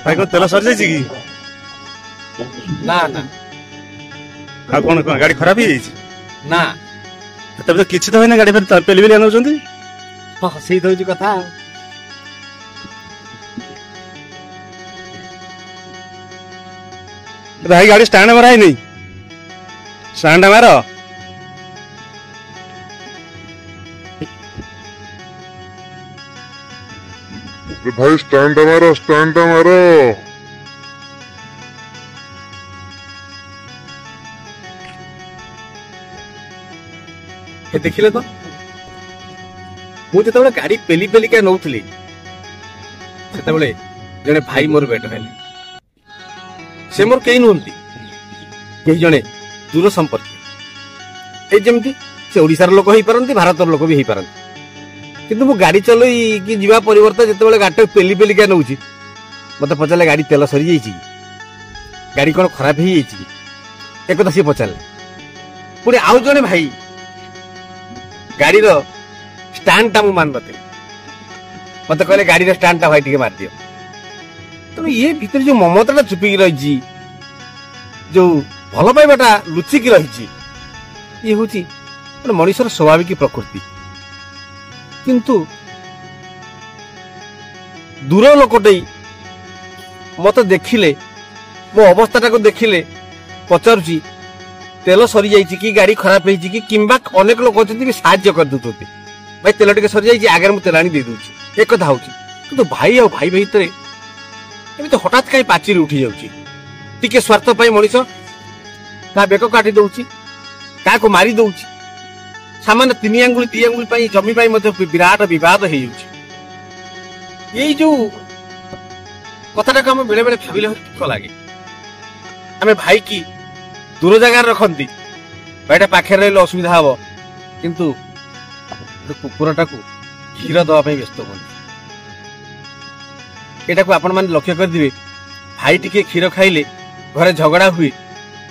भाई कौन तेल सर जाइए कि ना ना आ कौन कौन गाड़ी खराब ही जाइए ना तब तो किसी तो होना गाड़ी फिर पेली पेली आना हाँ से तो कथा भाई गाड़ी स्टैंड मारा ही नहीं स्टैंड मारो भाई स्टैंड मारो देखिले तो मुझे गाड़ी पेली पेलिका नौली से जड़े भाई मोर भेट है से मोर कई नुहति कई जड़े दूर संपर्क जमी से ओडिशार लोक हो पारती भारत लोक भी हो पारती किंतु मु गाड़ी चलई कि जीवा परिवर्तन जिते गाड़ी पेली पेलिका नौ मत पचारे गाड़ी तेल सरी जाइए गाड़ी कौन खराब हो एक सी पचारे पुणी आउ जड़े भाई गाड़ी स्टैंड टा मान नी मत कहले गाड़ी स्टैंड टा भाई टे मार दियो तेणु ये भीतर जो ममता चुपिकी रही जो भल पाइबाटा लुचिकी रही ये हूँ मनुष्यर स्वाभाविक प्रकृति किंतु दूर लोकटे मत देखिले मो अवस्था को देखिले पचारुची तेल सरी जाइए कि गाड़ी खराब है कि अनेक लोग अच्छे साज्य कर दूसरे भाई तेल टे सरी जाइए आगे मुझे तेल दे दूसरी एक कथा हूँ कि भाई आ भाई भितर एमती हठात कहीं पाचेरी उठी जाए स्वार्थ मनीष क्या बेक काटी दौर क्या मारी दौर सामान्य 3 आंगुल 2 आंगुल जमी विराट बद हो कथा को बेले बेले भाविले दुख लगे आम भाई की दूर जगार रखती भाईटा पाखे रही असुविधा हम किंतु कुकुरटा को क्षीर दवाई व्यस्त होता को आपण मैंने लक्ष्य करेंगे भाई टी क्षीर खाइले घरे झगड़ा हुए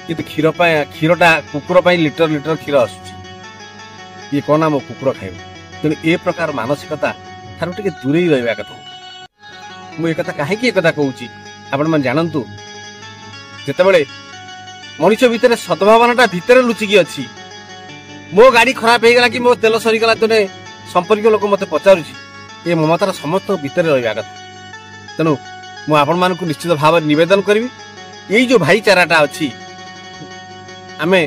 कि क्षीरटा कुकुर लिटर लिटर क्षीर आसूँ ये कौन मो कुकुर खाइब तेणु ए प्रकार मानसिकता ठार टे दूरे रहा कथा मुझे कहीं कहूँ आपण मैंने जानतु जितेबाला मनुष्य भितर सद्भावना भितर लुचिकी अच्छी मो गाड़ी खराब हो गला कि मो तेल सरीगला तेने संपर्क लोक मत पचारुची ये ममतार समस्त भितर रहा कथा तेणु मु आपण मान निश्चित भाव निवेदन करी यही जो भाईचाराटा अच्छी आमे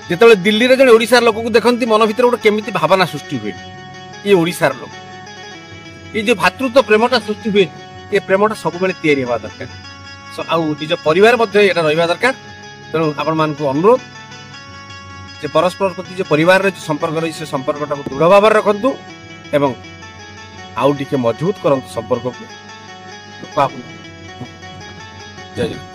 जिते दिल्ली रे जन ओडिशार लोक को देखती मन भितर गोटे केमिति भावना सृष्टि हुए ये ओडिशार लोक ये जो भातृत्व प्रेमटा सृष्टि हुए ये प्रेमटा सब बेले तैयारी हवा दरकार निज परिवार मध्य रहा दरकार तेणु आपण मान अनुरोध जे परस्पर प्रति जो परिवार जो संपर्क रही से संपर्कटा को दृढ़ भाव रखु एवं आउ टिके मजबूत करंतु संपर्क को जय जय।